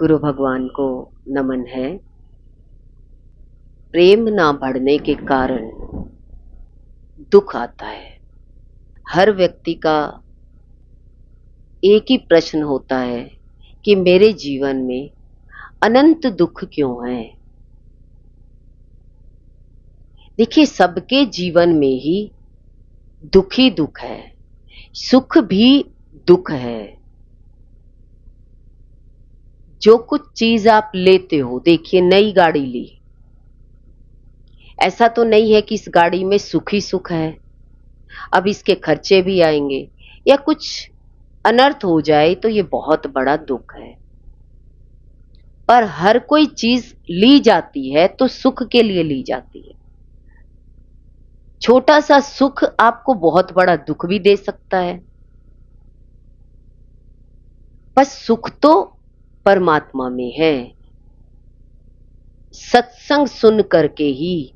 गुरु भगवान को नमन है। प्रेम ना बढ़ने के कारण दुख आता है। हर व्यक्ति का एक ही प्रश्न होता है कि मेरे जीवन में अनंत दुख क्यों है। देखिए, सबके जीवन में ही दुख ही दुख है, सुख भी दुख है। जो कुछ चीज आप लेते हो, देखिए नई गाड़ी ली, ऐसा तो नहीं है कि इस गाड़ी में सुख ही सुख है। अब इसके खर्चे भी आएंगे या कुछ अनर्थ हो जाए तो ये बहुत बड़ा दुख है। पर हर कोई चीज ली जाती है तो सुख के लिए ली जाती है। छोटा सा सुख आपको बहुत बड़ा दुख भी दे सकता है। बस सुख तो परमात्मा में है। सत्संग सुन करके ही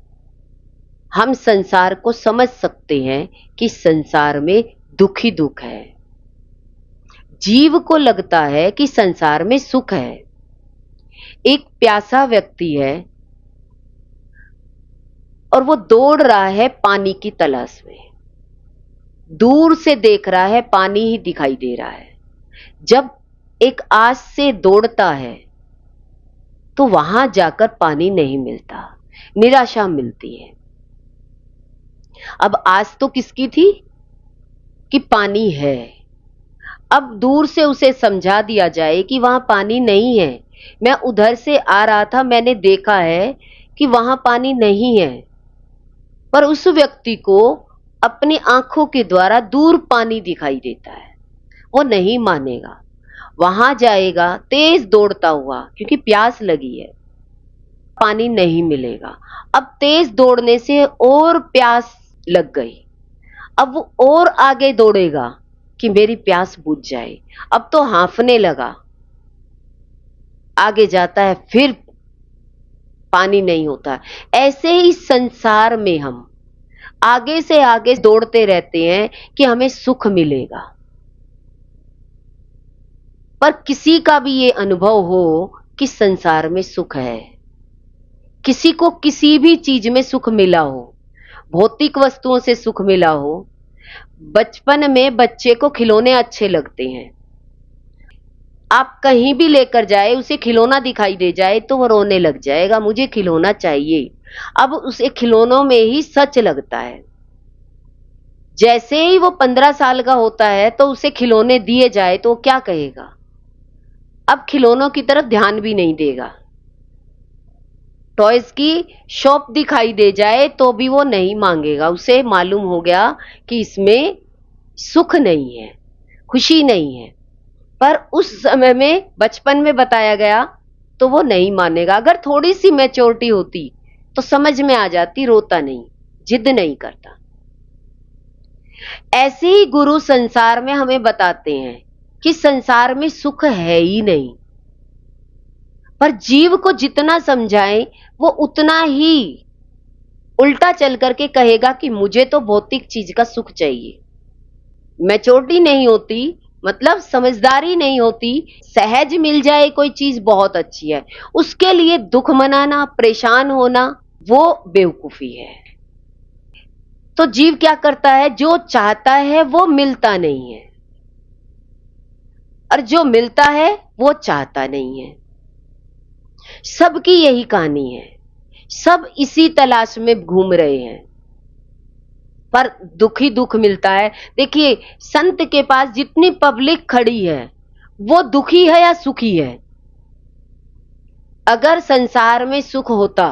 हम संसार को समझ सकते हैं कि संसार में दुख ही दुख है। जीव को लगता है कि संसार में सुख है। एक प्यासा व्यक्ति है और वो दौड़ रहा है पानी की तलाश में। दूर से देख रहा है, पानी ही दिखाई दे रहा है। जब एक आस से दौड़ता है तो वहां जाकर पानी नहीं मिलता, निराशा मिलती है। अब आस तो किसकी थी कि पानी है। अब दूर से उसे समझा दिया जाए कि वहां पानी नहीं है। मैं उधर से आ रहा था, मैंने देखा है कि वहां पानी नहीं है। पर उस व्यक्ति को अपनी आंखों के द्वारा दूर पानी दिखाई देता है। वो नहीं मानेगा, वहां जाएगा तेज दौड़ता हुआ, क्योंकि प्यास लगी है, पानी नहीं मिलेगा। अब तेज दौड़ने से और प्यास लग गई। अब वो और आगे दौड़ेगा कि मेरी प्यास बुझ जाए। अब तो हांफने लगा, आगे जाता है, फिर पानी नहीं होता। ऐसे ही संसार में हम आगे से आगे दौड़ते रहते हैं कि हमें सुख मिलेगा। पर किसी का भी ये अनुभव हो कि संसार में सुख है, किसी को किसी भी चीज में सुख मिला हो, भौतिक वस्तुओं से सुख मिला हो। बचपन में बच्चे को खिलौने अच्छे लगते हैं। आप कहीं भी लेकर जाए, उसे खिलौना दिखाई दे जाए तो वो रोने लग जाएगा, मुझे खिलौना चाहिए। अब उसे खिलौनों में ही सच लगता है। जैसे ही वो 15 साल का होता है तो उसे खिलौने दिए जाए तो वो क्या कहेगा? अब खिलौनों की तरफ ध्यान भी नहीं देगा। टॉयज की शॉप दिखाई दे जाए तो भी वो नहीं मांगेगा। उसे मालूम हो गया कि इसमें सुख नहीं है, खुशी नहीं है। पर उस समय में बचपन में बताया गया तो वो नहीं मानेगा। अगर थोड़ी सी मैच्योरिटी होती तो समझ में आ जाती, रोता नहीं, जिद नहीं करता। ऐसे ही गुरु संसार में हमें बताते हैं कि संसार में सुख है ही नहीं। पर जीव को जितना समझाएं वो उतना ही उल्टा चल करके कहेगा कि मुझे तो भौतिक चीज का सुख चाहिए। मैच्योरिटी नहीं होती, मतलब समझदारी नहीं होती। सहज मिल जाए कोई चीज बहुत अच्छी है, उसके लिए दुख मनाना, परेशान होना, वो बेवकूफी है। तो जीव क्या करता है? जो चाहता है वो मिलता नहीं है, और जो मिलता है वो चाहता नहीं है। सबकी यही कहानी है। सब इसी तलाश में घूम रहे हैं, पर दुख ही दुख मिलता है। देखिए, संत के पास जितनी पब्लिक खड़ी है वो दुखी है या सुखी है? अगर संसार में सुख होता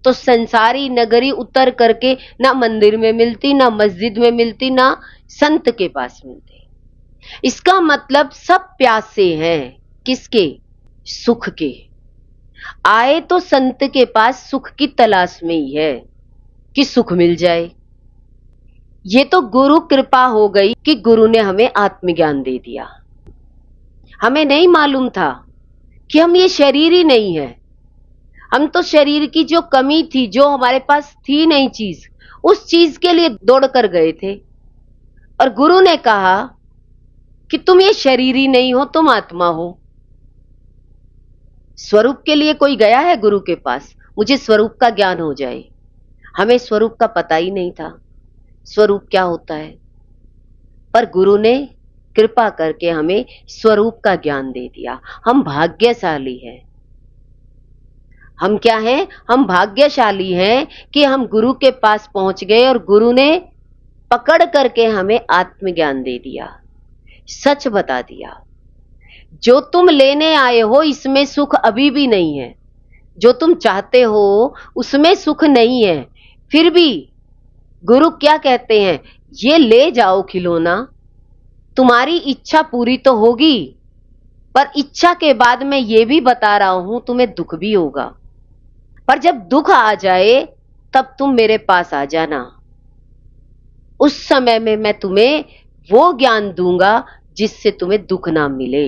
तो संसारी नगरी उतर करके ना मंदिर में मिलती, ना मस्जिद में मिलती, ना संत के पास मिलती। इसका मतलब सब प्यासे हैं किसके? सुख के। आए तो संत के पास सुख की तलाश में ही है कि सुख मिल जाए। ये तो गुरु कृपा हो गई कि गुरु ने हमें आत्मज्ञान दे दिया। हमें नहीं मालूम था कि हम ये शरीर ही नहीं है। हम तो शरीर की जो कमी थी, जो हमारे पास थी नहीं चीज, उस चीज के लिए दौड़ कर गए थे। और गुरु ने कहा कि तुम ये शरीर ही नहीं हो, तुम आत्मा हो। स्वरूप के लिए कोई गया है गुरु के पास, मुझे स्वरूप का ज्ञान हो जाए? हमें स्वरूप का पता ही नहीं था, स्वरूप क्या होता है। पर गुरु ने कृपा करके हमें स्वरूप का ज्ञान दे दिया। हम भाग्यशाली हैं। हम क्या हैं? हम भाग्यशाली हैं कि हम गुरु के पास पहुंच गए और गुरु ने पकड़ करके हमें आत्मज्ञान दे दिया, सच बता दिया। जो तुम लेने आए हो इसमें सुख अभी भी नहीं है, जो तुम चाहते हो उसमें सुख नहीं है। फिर भी गुरु क्या कहते हैं? ये ले जाओ खिलौना, तुम्हारी इच्छा पूरी तो होगी, पर इच्छा के बाद मैं ये भी बता रहा हूं तुम्हें दुख भी होगा। पर जब दुख आ जाए तब तुम मेरे पास आ जाना, उस समय में मैं तुम्हें वो ज्ञान दूंगा जिससे तुम्हें दुख ना मिले।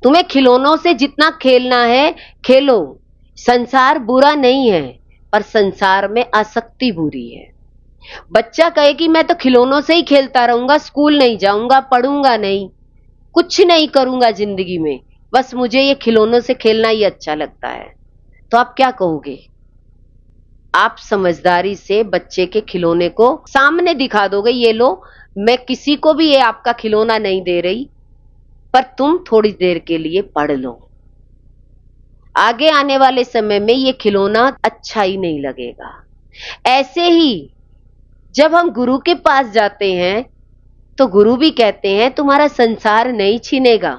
तुम्हें खिलौनों से जितना खेलना है खेलो, संसार बुरा नहीं है, पर संसार में आसक्ति बुरी है। बच्चा कहे कि मैं तो खिलौनों से ही खेलता रहूंगा, स्कूल नहीं जाऊंगा, पढ़ूंगा नहीं, कुछ नहीं करूंगा जिंदगी में, बस मुझे ये खिलौनों से खेलना ही अच्छा लगता है, तो आप क्या कहोगे? आप समझदारी से बच्चे के खिलौने को सामने दिखा दोगे, ये लो, मैं किसी को भी ये आपका खिलौना नहीं दे रही, पर तुम थोड़ी देर के लिए पढ़ लो, आगे आने वाले समय में ये खिलौना अच्छा ही नहीं लगेगा। ऐसे ही जब हम गुरु के पास जाते हैं तो गुरु भी कहते हैं तुम्हारा संसार नहीं छीनेगा,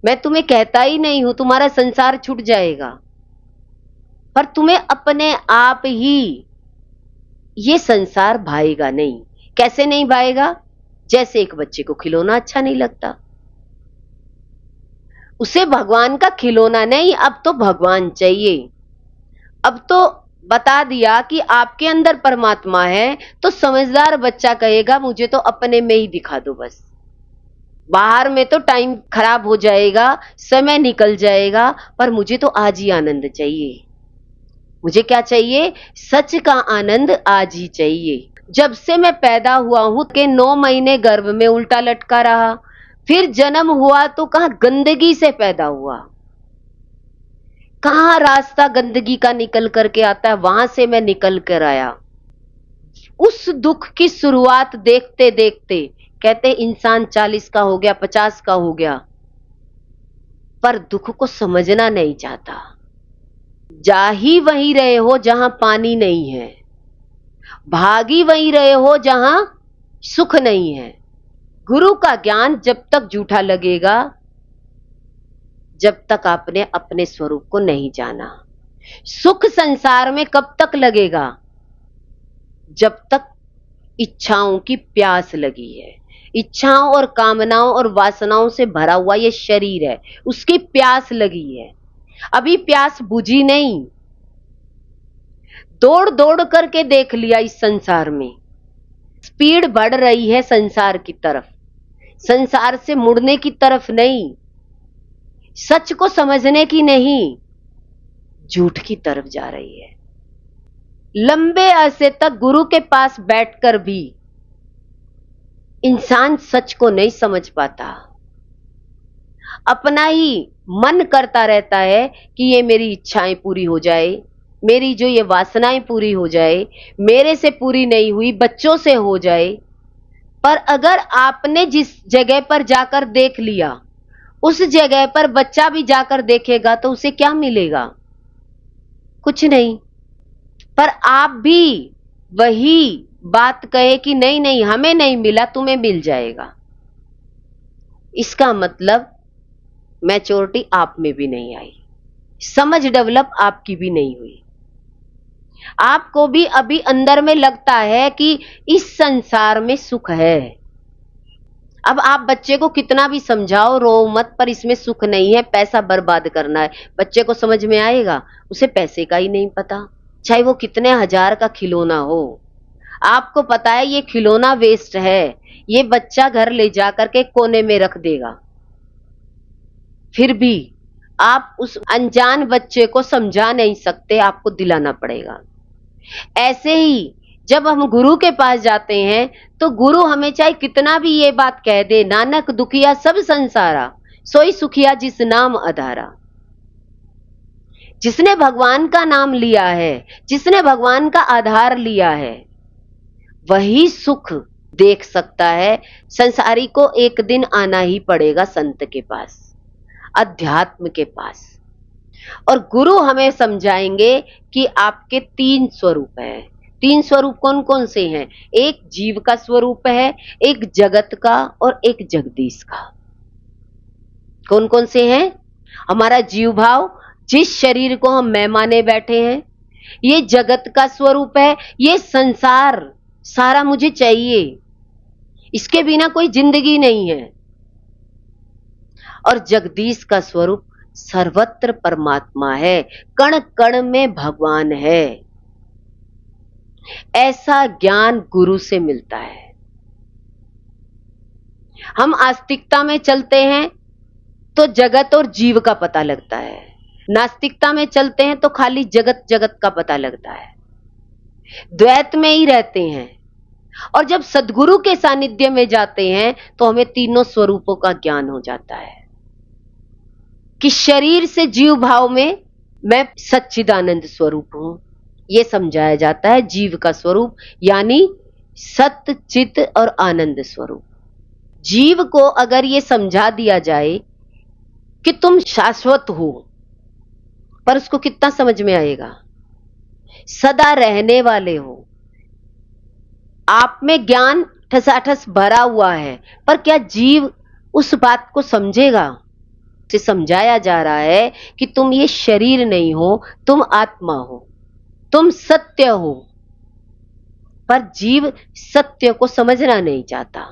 मैं तुम्हें कहता ही नहीं हूं तुम्हारा संसार छूट जाएगा, पर तुम्हें अपने आप ही ये संसार भाएगा नहीं। कैसे नहीं भाएगा? जैसे एक बच्चे को खिलौना अच्छा नहीं लगता, उसे भगवान का खिलौना नहीं, अब तो भगवान चाहिए। अब तो बता दिया कि आपके अंदर परमात्मा है, तो समझदार बच्चा कहेगा मुझे तो अपने में ही दिखा दो बस, बाहर में तो टाइम खराब हो जाएगा, समय निकल जाएगा, पर मुझे तो आज ही आनंद चाहिए। मुझे क्या चाहिए? सच का आनंद आज ही चाहिए। जब से मैं पैदा हुआ हूं के 9 महीने गर्भ में उल्टा लटका रहा, फिर जन्म हुआ तो कहां गंदगी से पैदा हुआ, कहां रास्ता गंदगी का निकल करके आता है, वहां से मैं निकल कर आया। उस दुख की शुरुआत देखते देखते कहते इंसान 40 का हो गया, 50 का हो गया, पर दुख को समझना नहीं चाहता। जा ही वहीं रहे हो जहां पानी नहीं है, भागी वहीं रहे हो जहां सुख नहीं है। गुरु का ज्ञान जब तक झूठा लगेगा, जब तक आपने अपने स्वरूप को नहीं जाना। सुख संसार में कब तक लगेगा? जब तक इच्छाओं की प्यास लगी है। इच्छाओं और कामनाओं और वासनाओं से भरा हुआ ये शरीर है, उसकी प्यास लगी है, अभी प्यास बुझी नहीं। दौड़ दौड़ करके देख लिया इस संसार में, स्पीड बढ़ रही है संसार की तरफ, संसार से मुड़ने की तरफ नहीं, सच को समझने की नहीं, झूठ की तरफ जा रही है। लंबे अरसे तक गुरु के पास बैठकर भी इंसान सच को नहीं समझ पाता, अपना ही मन करता रहता है कि ये मेरी इच्छाएं पूरी हो जाए, मेरी जो ये वासनाएं पूरी हो जाए, मेरे से पूरी नहीं हुई बच्चों से हो जाए। पर अगर आपने जिस जगह पर जाकर देख लिया, उस जगह पर बच्चा भी जाकर देखेगा तो उसे क्या मिलेगा? कुछ नहीं। पर आप भी वही बात कहे कि नहीं नहीं हमें नहीं मिला, तुम्हें मिल जाएगा, इसका मतलब मैच्योरिटी आप में भी नहीं आई, समझ डेवलप आपकी भी नहीं हुई। आपको भी अभी अंदर में लगता है कि इस संसार में सुख है। अब आप बच्चे को कितना भी समझाओ, रो मत, पर इसमें सुख नहीं है, पैसा बर्बाद करना है, बच्चे को समझ में आएगा? उसे पैसे का ही नहीं पता, चाहे वो कितने हजार का खिलौना हो। आपको पता है ये खिलौना वेस्ट है, ये बच्चा घर ले जाकर के कोने में रख देगा, फिर भी आप उस अनजान बच्चे को समझा नहीं सकते, आपको दिलाना पड़ेगा। ऐसे ही जब हम गुरु के पास जाते हैं तो गुरु हमें चाहे कितना भी ये बात कह दे, नानक दुखिया सब संसारा, सोई सुखिया जिस नाम आधारा, जिसने भगवान का नाम लिया है, जिसने भगवान का आधार लिया है, वही सुख देख सकता है। संसारी को एक दिन आना ही पड़ेगा संत के पास, अध्यात्म के पास। और गुरु हमें समझाएंगे कि आपके 3 स्वरूप हैं। 3 स्वरूप कौन कौन से हैं? एक जीव का स्वरूप है, एक जगत का और एक जगदीश का। कौन कौन से हैं? हमारा जीव भाव, जिस शरीर को हम मैं माने बैठे हैं, ये जगत का स्वरूप है। ये संसार सारा मुझे चाहिए, इसके बिना कोई जिंदगी नहीं है। और जगदीश का स्वरूप सर्वत्र परमात्मा है, कण कण में भगवान है। ऐसा ज्ञान गुरु से मिलता है। हम आस्तिकता में चलते हैं तो जगत और जीव का पता लगता है, नास्तिकता में चलते हैं तो खाली जगत जगत का पता लगता है, द्वैत में ही रहते हैं। और जब सद्गुरु के सानिध्य में जाते हैं तो हमें तीनों स्वरूपों का ज्ञान हो जाता है कि शरीर से जीव भाव में मैं सच्चिदानंद स्वरूप हूं। यह समझाया जाता है जीव का स्वरूप, यानी सत्य चित और आनंद स्वरूप। जीव को अगर ये समझा दिया जाए कि तुम शाश्वत हो, पर उसको कितना समझ में आएगा? सदा रहने वाले हो, आप में ज्ञान ठसाठस भरा हुआ है, पर क्या जीव उस बात को समझेगा? से समझाया जा रहा है कि तुम ये शरीर नहीं हो, तुम आत्मा हो, तुम सत्य हो। पर जीव सत्य को समझना नहीं चाहता,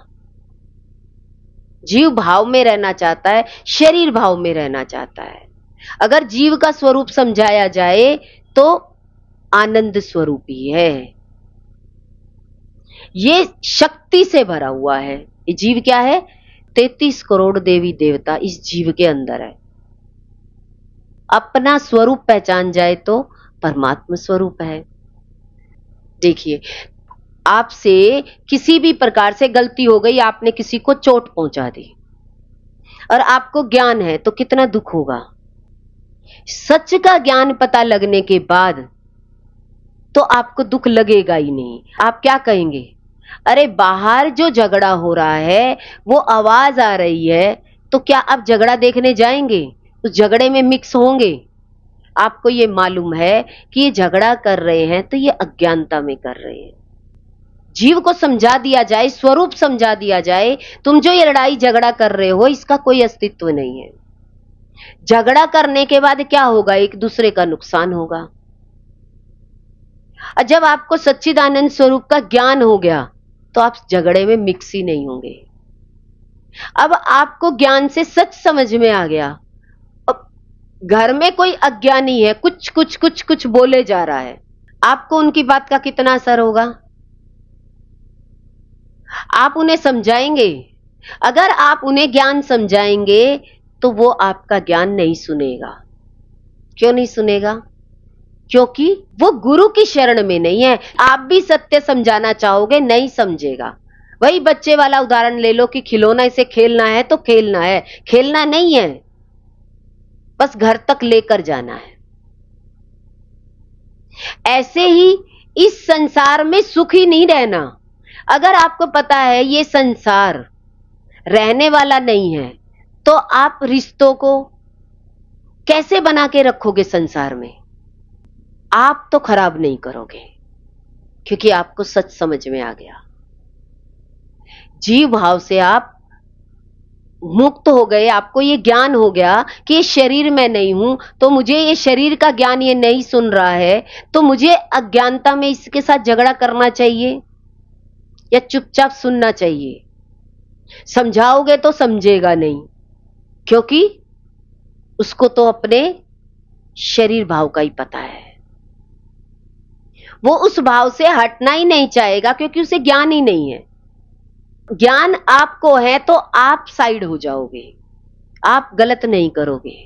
जीव भाव में रहना चाहता है, शरीर भाव में रहना चाहता है। अगर जीव का स्वरूप समझाया जाए तो आनंद स्वरूप ही है, ये शक्ति से भरा हुआ है। ये जीव क्या है? 33 करोड़ देवी देवता इस जीव के अंदर है। अपना स्वरूप पहचान जाए तो परमात्मा स्वरूप है। देखिए, आपसे किसी भी प्रकार से गलती हो गई, आपने किसी को चोट पहुंचा दी और आपको ज्ञान है तो कितना दुख होगा। सच का ज्ञान पता लगने के बाद तो आपको दुख लगेगा ही नहीं। आप क्या कहेंगे? अरे बाहर जो झगड़ा हो रहा है वो आवाज आ रही है, तो क्या आप झगड़ा देखने जाएंगे? उस झगड़े में मिक्स होंगे? आपको ये मालूम है कि ये झगड़ा कर रहे हैं तो ये अज्ञानता में कर रहे हैं। जीव को समझा दिया जाए, स्वरूप समझा दिया जाए, तुम जो ये लड़ाई झगड़ा कर रहे हो इसका कोई अस्तित्व नहीं है। झगड़ा करने के बाद क्या होगा? एक दूसरे का नुकसान होगा। जब आपको सच्चिदानंद स्वरूप का ज्ञान हो गया तो आप झगड़े में मिक्स ही नहीं होंगे। अब आपको ज्ञान से सच समझ में आ गया। अब घर में कोई अज्ञानी है, कुछ कुछ कुछ कुछ बोले जा रहा है, आपको उनकी बात का कितना असर होगा? आप उन्हें समझाएंगे? अगर आप उन्हें ज्ञान समझाएंगे तो वो आपका ज्ञान नहीं सुनेगा। क्यों नहीं सुनेगा? क्योंकि वो गुरु की शरण में नहीं है। आप भी सत्य समझाना चाहोगे, नहीं समझेगा। वही बच्चे वाला उदाहरण ले लो कि खिलौना इसे खेलना है तो खेलना है, खेलना नहीं है, बस घर तक लेकर जाना है। ऐसे ही इस संसार में सुखी नहीं रहना। अगर आपको पता है ये संसार रहने वाला नहीं है तो आप रिश्तों को कैसे बना के रखोगे? संसार में आप तो खराब नहीं करोगे, क्योंकि आपको सच समझ में आ गया। जीव भाव से आप मुक्त हो गए, आपको ये ज्ञान हो गया कि ये शरीर में नहीं हूं, तो मुझे ये शरीर का ज्ञान ये नहीं सुन रहा है, तो मुझे अज्ञानता में इसके साथ झगड़ा करना चाहिए या चुपचाप सुनना चाहिए? समझाओगे तो समझेगा नहीं, क्योंकि उसको तो अपने शरीर भाव का ही पता है। वो उस भाव से हटना ही नहीं चाहेगा, क्योंकि उसे ज्ञान ही नहीं है। ज्ञान आपको है तो आप साइड हो जाओगे, आप गलत नहीं करोगे।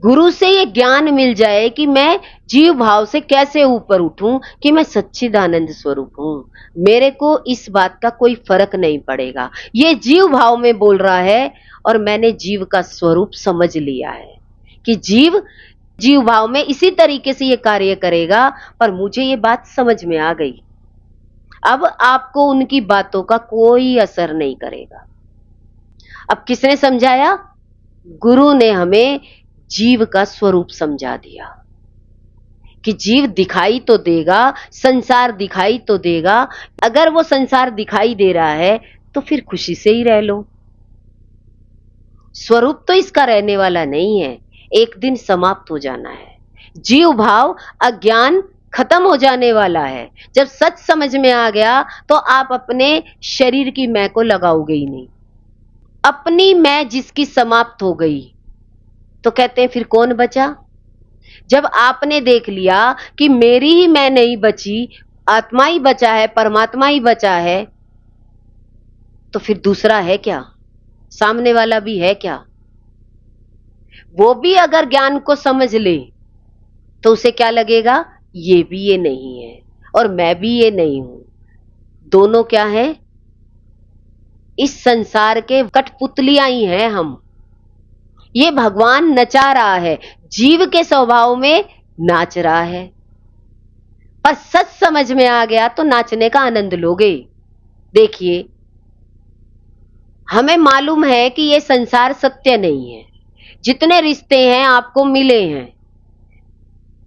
गुरु से ये ज्ञान मिल जाए कि मैं जीव भाव से कैसे ऊपर उठूं, कि मैं सच्चिदानंद स्वरूप हूं, मेरे को इस बात का कोई फर्क नहीं पड़ेगा। ये जीव भाव में बोल रहा है और मैंने जीव का स्वरूप समझ लिया है कि जीव जीव भाव में इसी तरीके से ये कार्य करेगा। पर मुझे ये बात समझ में आ गई, अब आपको उनकी बातों का कोई असर नहीं करेगा। अब किसने समझाया? गुरु ने हमें जीव का स्वरूप समझा दिया कि जीव दिखाई तो देगा, संसार दिखाई तो देगा। अगर वो संसार दिखाई दे रहा है तो फिर खुशी से ही रह लो। स्वरूप तो इसका रहने वाला नहीं है, एक दिन समाप्त हो जाना है। जीव भाव, अज्ञान खत्म हो जाने वाला है। जब सच समझ में आ गया तो आप अपने शरीर की मैं को लगाओगे ही नहीं। अपनी मैं जिसकी समाप्त हो गई तो कहते हैं फिर कौन बचा? जब आपने देख लिया कि मेरी ही मैं नहीं बची, आत्मा ही बचा है, परमात्मा ही बचा है, तो फिर दूसरा है क्या? सामने वाला भी है क्या? वो भी अगर ज्ञान को समझ ले तो उसे क्या लगेगा? ये भी ये नहीं है और मैं भी ये नहीं हूं। दोनों क्या है? इस संसार के कठपुतलियां ही हैं हम। ये भगवान नचा रहा है, जीव के स्वभाव में नाच रहा है। पर सच समझ में आ गया तो नाचने का आनंद लोगे। देखिए, हमें मालूम है कि ये संसार सत्य नहीं है। जितने रिश्ते हैं आपको मिले हैं,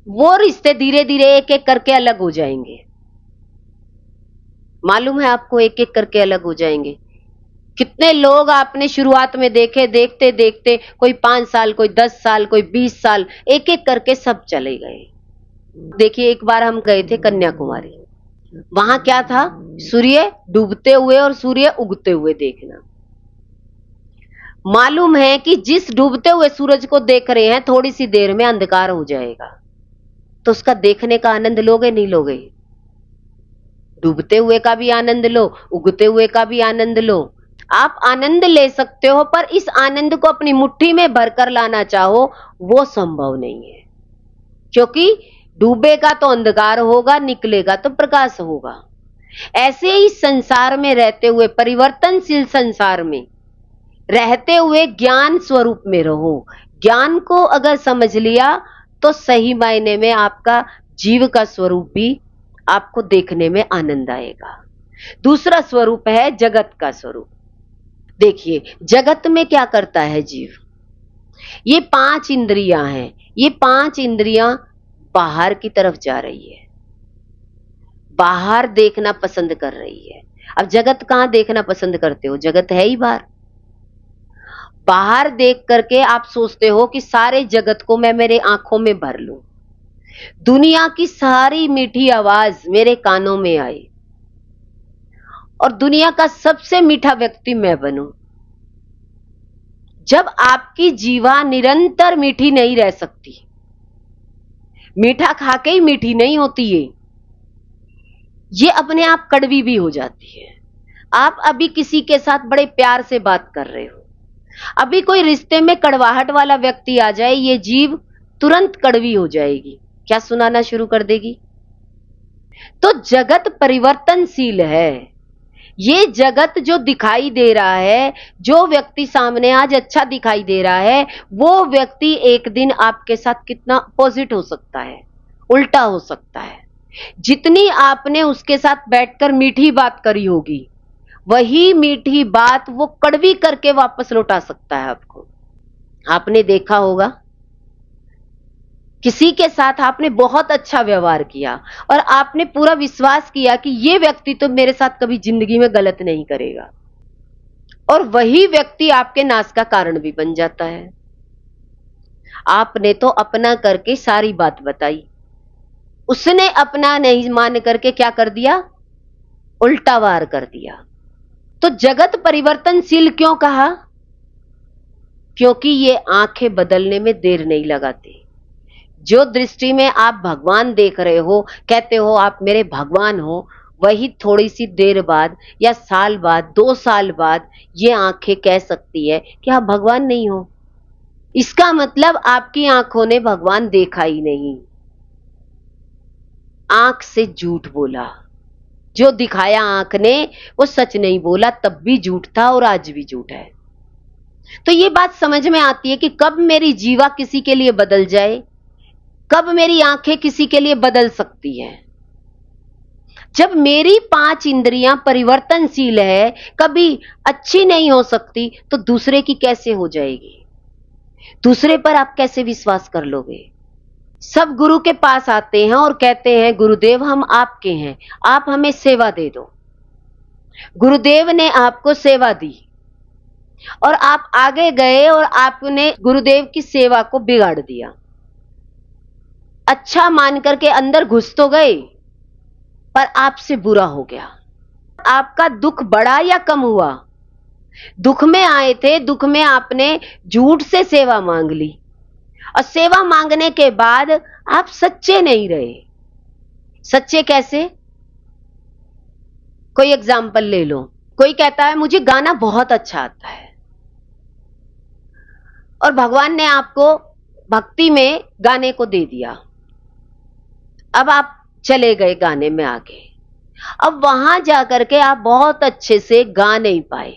वो रिश्ते धीरे धीरे एक एक करके अलग हो जाएंगे। मालूम है आपको, एक एक करके अलग हो जाएंगे। कितने लोग आपने शुरुआत में देखे, देखते देखते कोई 5 साल, कोई 10 साल, कोई 20 साल, एक एक करके सब चले गए। देखिए, एक बार हम गए थे कन्याकुमारी। वहां क्या था? सूर्य डूबते हुए और सूर्य उगते हुए देखना। मालूम है कि जिस डूबते हुए सूरज को देख रहे हैं, थोड़ी सी देर में अंधकार हो जाएगा, तो उसका देखने का आनंद लोगे नहीं लोगे? डूबते हुए का भी आनंद लो, उगते हुए का भी आनंद लो। आप आनंद ले सकते हो, पर इस आनंद को अपनी मुट्ठी में भरकर लाना चाहो वो संभव नहीं है। क्योंकि डूबेगा तो अंधकार होगा, निकलेगा तो प्रकाश होगा। ऐसे ही संसार में रहते हुए, परिवर्तनशील संसार में रहते हुए ज्ञान स्वरूप में रहो। ज्ञान को अगर समझ लिया तो सही मायने में आपका जीव का स्वरूप भी आपको देखने में आनंद आएगा। दूसरा स्वरूप है जगत का स्वरूप। देखिए, जगत में क्या करता है जीव? ये 5 इंद्रियां हैं, ये 5 इंद्रियां बाहर की तरफ जा रही है, बाहर देखना पसंद कर रही है। अब जगत कहां देखना पसंद करते हो? जगत है ही बाहर। बाहर देख करके आप सोचते हो कि सारे जगत को मैं मेरे आंखों में भर लूं, दुनिया की सारी मीठी आवाज मेरे कानों में आए और दुनिया का सबसे मीठा व्यक्ति मैं बनूं। जब आपकी जीवा निरंतर मीठी नहीं रह सकती, मीठा खाके ही मीठी नहीं होती है, ये अपने आप कड़वी भी हो जाती है। आप अभी किसी के साथ बड़े प्यार से बात कर रहे हो, अभी कोई रिश्ते में कड़वाहट वाला व्यक्ति आ जाए, ये जीव तुरंत कड़वी हो जाएगी, क्या सुनाना शुरू कर देगी। तो जगत परिवर्तनशील है। ये जगत जो दिखाई दे रहा है, जो व्यक्ति सामने आज अच्छा दिखाई दे रहा है, वो व्यक्ति एक दिन आपके साथ कितना अपोजिट हो सकता है, उल्टा हो सकता है। जितनी आपने उसके साथ बैठकर मीठी बात करी होगी, वही मीठी बात वो कड़वी करके वापस लौटा सकता है आपको। आपने देखा होगा, किसी के साथ आपने बहुत अच्छा व्यवहार किया और आपने पूरा विश्वास किया कि ये व्यक्ति तो मेरे साथ कभी जिंदगी में गलत नहीं करेगा, और वही व्यक्ति आपके नाश का कारण भी बन जाता है। आपने तो अपना करके सारी बात बताई, उसने अपना नहीं मान करके क्या कर दिया? उल्टा वार कर दिया। तो जगत परिवर्तनशील क्यों कहा? क्योंकि ये आंखें बदलने में देर नहीं लगाती। जो दृष्टि में आप भगवान देख रहे हो, कहते हो आप मेरे भगवान हो, वही थोड़ी सी देर बाद या साल बाद, 2 साल बाद ये आंखें कह सकती है कि आप भगवान नहीं हो। इसका मतलब आपकी आंखों ने भगवान देखा ही नहीं, आंख से झूठ बोला। जो दिखाया आंख ने वो सच नहीं बोला, तब भी झूठ था और आज भी झूठ है। तो ये बात समझ में आती है कि कब मेरी जीवा किसी के लिए बदल जाए, कब मेरी आंखें किसी के लिए बदल सकती है? जब मेरी 5 इंद्रियां परिवर्तनशील है, कभी अच्छी नहीं हो सकती, तो दूसरे की कैसे हो जाएगी? दूसरे पर आप कैसे विश्वास कर लोगे? सब गुरु के पास आते हैं और कहते हैं, गुरुदेव हम आपके हैं, आप हमें सेवा दे दो। गुरुदेव ने आपको सेवा दी और आप आगे गए और आपने गुरुदेव की सेवा को बिगाड़ दिया। अच्छा मान करके अंदर घुस तो गए, पर आपसे बुरा हो गया। आपका दुख बढ़ा या कम हुआ? दुख में आए थे, दुख में आपने झूठ से सेवा मांग ली और सेवा मांगने के बाद आप सच्चे नहीं रहे। सच्चे कैसे? कोई एग्जाम्पल ले लो। कोई कहता है मुझे गाना बहुत अच्छा आता है और भगवान ने आपको भक्ति में गाने को दे दिया। अब आप चले गए गाने में आगे, अब वहां जाकर के आप बहुत अच्छे से गा नहीं पाए।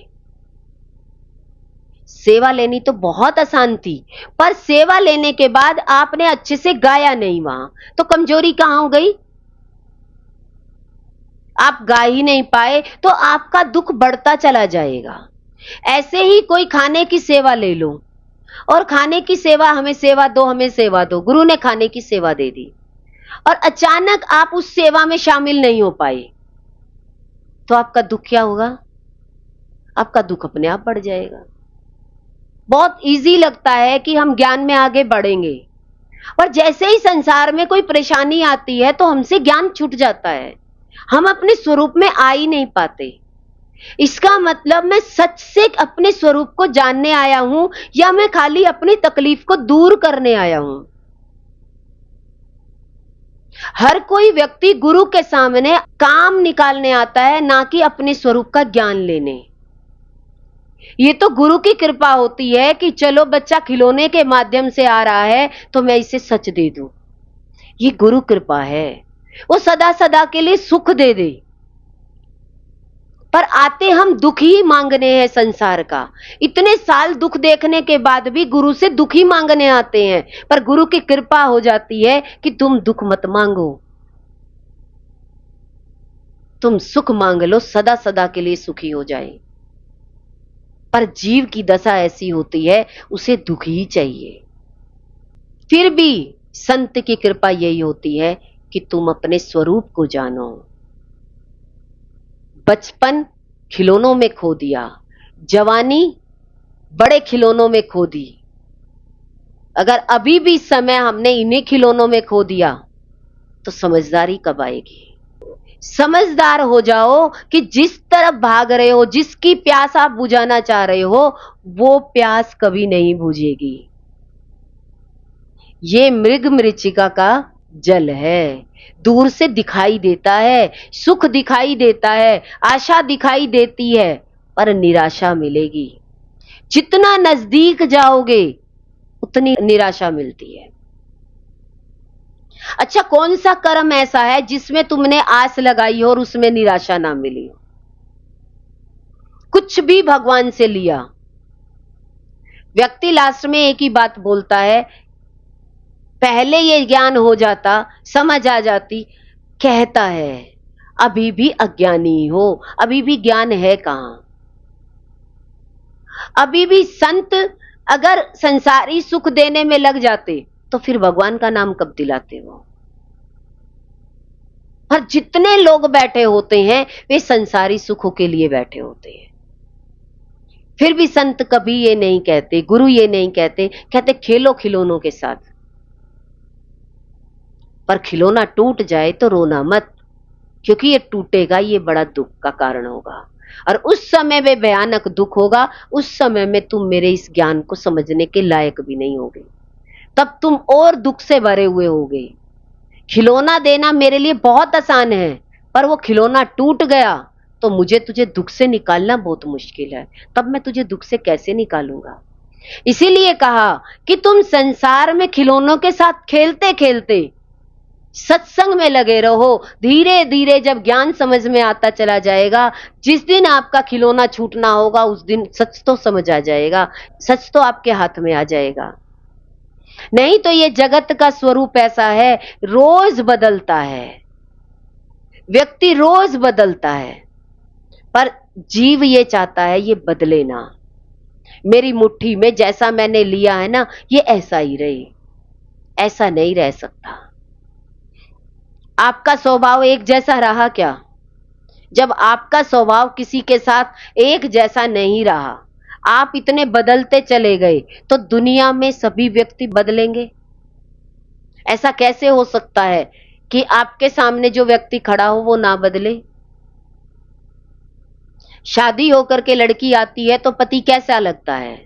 सेवा लेनी तो बहुत आसान थी, पर सेवा लेने के बाद आपने अच्छे से गाया नहीं वहां, तो कमजोरी कहां हो गई? आप गा ही नहीं पाए तो आपका दुख बढ़ता चला जाएगा। ऐसे ही कोई खाने की सेवा ले लो और खाने की सेवा, हमें सेवा दो, हमें सेवा दो, गुरु ने खाने की सेवा दे दी और अचानक आप उस सेवा में शामिल नहीं हो पाए, तो आपका दुख क्या होगा? आपका दुख अपने आप बढ़ जाएगा। बहुत इजी लगता है कि हम ज्ञान में आगे बढ़ेंगे, और जैसे ही संसार में कोई परेशानी आती है तो हमसे ज्ञान छूट जाता है, हम अपने स्वरूप में आ ही नहीं पाते। इसका मतलब मैं सच से अपने स्वरूप को जानने आया हूं या मैं खाली अपनी तकलीफ को दूर करने आया हूं? हर कोई व्यक्ति गुरु के सामने काम निकालने आता है, ना कि अपने स्वरूप का ज्ञान लेने। ये तो गुरु की कृपा होती है कि चलो बच्चा खिलौने के माध्यम से आ रहा है तो मैं इसे सच दे दूं। ये गुरु कृपा है, वो सदा सदा के लिए सुख दे दे। पर आते हम दुख ही मांगने हैं संसार का। इतने साल दुख देखने के बाद भी गुरु से दुख ही मांगने आते हैं, पर गुरु की कृपा हो जाती है कि तुम दुख मत मांगो, तुम सुख मांग लो, सदा सदा के लिए सुखी हो जाए। पर जीव की दशा ऐसी होती है, उसे दुख ही चाहिए। फिर भी संत की कृपा यही होती है कि तुम अपने स्वरूप को जानो। बचपन खिलौनों में खो दिया, जवानी बड़े खिलौनों में खो दी। अगर अभी भी समय हमने इन्हीं खिलौनों में खो दिया तो समझदारी कब आएगी? समझदार हो जाओ कि जिस तरफ भाग रहे हो, जिसकी प्यास आप बुझाना चाह रहे हो, वो प्यास कभी नहीं बुझेगी। ये मृग मरीचिका का जल है, दूर से दिखाई देता है, सुख दिखाई देता है, आशा दिखाई देती है, पर निराशा मिलेगी। जितना नजदीक जाओगे उतनी निराशा मिलती है। अच्छा, कौन सा कर्म ऐसा है जिसमें तुमने आस लगाई हो और उसमें निराशा ना मिली हो? कुछ भी भगवान से लिया, व्यक्ति लास्ट में एक ही बात बोलता है, पहले ये ज्ञान हो जाता, समझ आ जाती, कहता है अभी भी अज्ञानी हो, अभी भी ज्ञान है कहां? अभी भी संत अगर संसारी सुख देने में लग जाते तो फिर भगवान का नाम कब दिलाते वो? और जितने लोग बैठे होते हैं वे संसारी सुखों के लिए बैठे होते हैं। फिर भी संत कभी ये नहीं कहते, गुरु ये नहीं कहते, कहते खेलो खिलौनों के साथ, पर खिलौना टूट जाए तो रोना मत, क्योंकि ये टूटेगा, ये बड़ा दुख का कारण होगा और उस समय में भयानक दुख होगा। उस समय में तुम मेरे इस ज्ञान को समझने के लायक भी नहीं होगे, तब तुम और दुख से भरे हुए होगे। खिलौना देना मेरे लिए बहुत आसान है, पर वो खिलौना टूट गया तो मुझे तुझे दुख से निकालना बहुत मुश्किल है, तब मैं तुझे दुख से कैसे निकालूंगा? इसीलिए कहा कि तुम संसार में खिलौनों के साथ खेलते खेलते सत्संग में लगे रहो। धीरे धीरे जब ज्ञान समझ में आता चला जाएगा, जिस दिन आपका खिलौना छूटना होगा उस दिन सच तो समझ आ जाएगा, सच तो आपके हाथ में आ जाएगा। नहीं तो ये जगत का स्वरूप ऐसा है, रोज बदलता है, व्यक्ति रोज बदलता है, पर जीव ये चाहता है ये बदले ना। मेरी मुट्ठी में जैसा मैंने लिया है ना, ये ऐसा ही रहे, ऐसा नहीं रह सकता। आपका स्वभाव एक जैसा रहा क्या? जब आपका स्वभाव किसी के साथ एक जैसा नहीं रहा, आप इतने बदलते चले गए, तो दुनिया में सभी व्यक्ति बदलेंगे? ऐसा कैसे हो सकता है कि आपके सामने जो व्यक्ति खड़ा हो वो ना बदले? शादी होकर के लड़की आती है तो पति कैसा लगता है,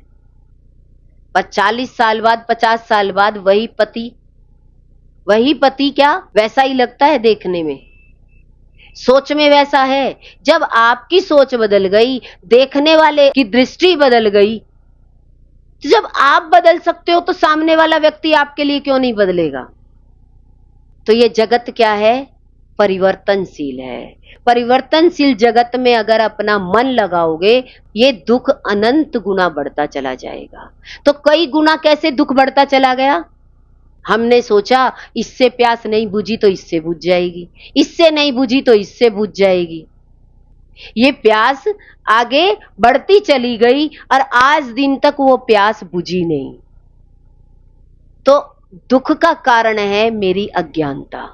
पर 40 साल बाद, 50 साल बाद वही पति क्या वैसा ही लगता है देखने में, सोच में वैसा है। जब आपकी सोच बदल गई, देखने वाले की दृष्टि बदल गई, तो जब आप बदल सकते हो तो सामने वाला व्यक्ति आपके लिए क्यों नहीं बदलेगा? तो ये जगत क्या है? परिवर्तनशील है। परिवर्तनशील जगत में अगर अपना मन लगाओगे, ये दुख अनंत गुना बढ़ता चला जाएगा। तो कई गुना कैसे दुख बढ़ता चला गया? हमने सोचा इससे प्यास नहीं बुझी तो इससे बुझ जाएगी, इससे नहीं बुझी तो इससे बुझ जाएगी। ये प्यास आगे बढ़ती चली गई और आज दिन तक वो प्यास बुझी नहीं। तो दुख का कारण है मेरी अज्ञानता,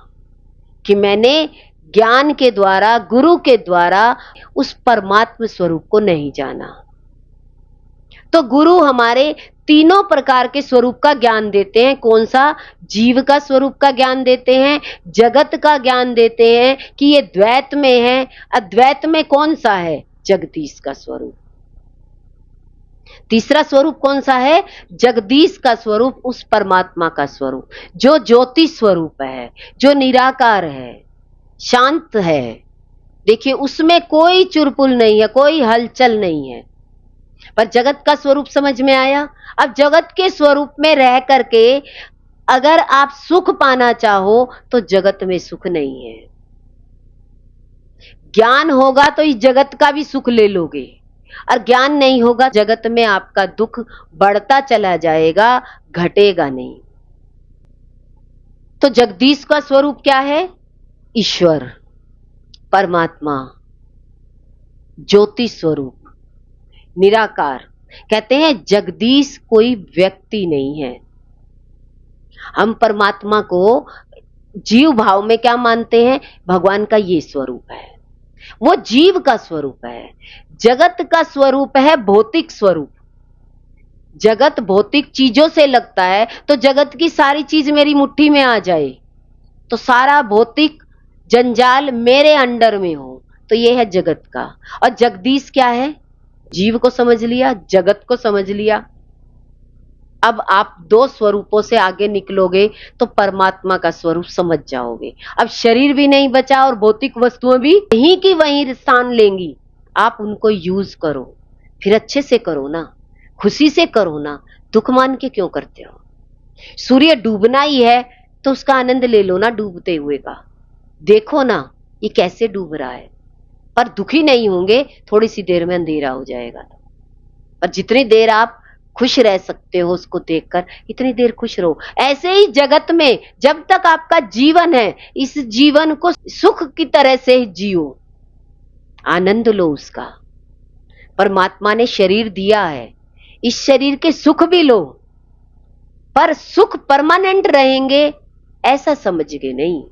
कि मैंने ज्ञान के द्वारा, गुरु के द्वारा उस परमात्म स्वरूप को नहीं जाना। तो गुरु हमारे तीनों प्रकार के स्वरूप का ज्ञान देते हैं। कौन सा? जीव का स्वरूप का ज्ञान देते हैं, जगत का ज्ञान देते हैं कि ये द्वैत में है। अद्वैत में कौन सा है? जगदीश का स्वरूप। तीसरा स्वरूप कौन सा है? जगदीश का स्वरूप, उस परमात्मा का स्वरूप जो ज्योति स्वरूप है, जो निराकार है, शांत है। देखिए उसमें कोई चुरपुल नहीं है, कोई हलचल नहीं है। पर जगत का स्वरूप समझ में आया? अब जगत के स्वरूप में रह करके अगर आप सुख पाना चाहो तो जगत में सुख नहीं है। ज्ञान होगा तो इस जगत का भी सुख ले लोगे, और ज्ञान नहीं होगा, जगत में आपका दुख बढ़ता चला जाएगा, घटेगा नहीं। तो जगदीश का स्वरूप क्या है? ईश्वर, परमात्मा, ज्योति स्वरूप, निराकार। कहते हैं जगदीश कोई व्यक्ति नहीं है। हम परमात्मा को जीव भाव में क्या मानते हैं? भगवान का ये स्वरूप है, वो जीव का स्वरूप है। जगत का स्वरूप है भौतिक स्वरूप। जगत भौतिक चीजों से लगता है, तो जगत की सारी चीज मेरी मुट्ठी में आ जाए, तो सारा भौतिक जंजाल मेरे अंडर में हो, तो ये है जगत का। और जगदीश क्या है? जीव को समझ लिया, जगत को समझ लिया। अब आप दो स्वरूपों से आगे निकलोगे तो परमात्मा का स्वरूप समझ जाओगे। अब शरीर भी नहीं बचा और भौतिक वस्तुएं भी वहीं की वहीं स्थान लेंगी। आप उनको यूज करो, फिर अच्छे से करो ना, खुशी से करो ना, दुख मान के क्यों करते हो? सूर्य डूबना ही है तो उसका आनंद ले लो ना, डूबते हुए का देखो ना ये कैसे डूब रहा है। पर दुखी नहीं होंगे, थोड़ी सी देर में अंधेरा हो जाएगा। पर जितनी देर आप खुश रह सकते हो उसको देखकर, इतनी देर खुश रहो। ऐसे ही जगत में जब तक आपका जीवन है, इस जीवन को सुख की तरह से जियो, आनंद लो उसका। परमात्मा ने शरीर दिया है, इस शरीर के सुख भी लो, पर सुख परमानेंट रहेंगे ऐसा समझ के नहीं।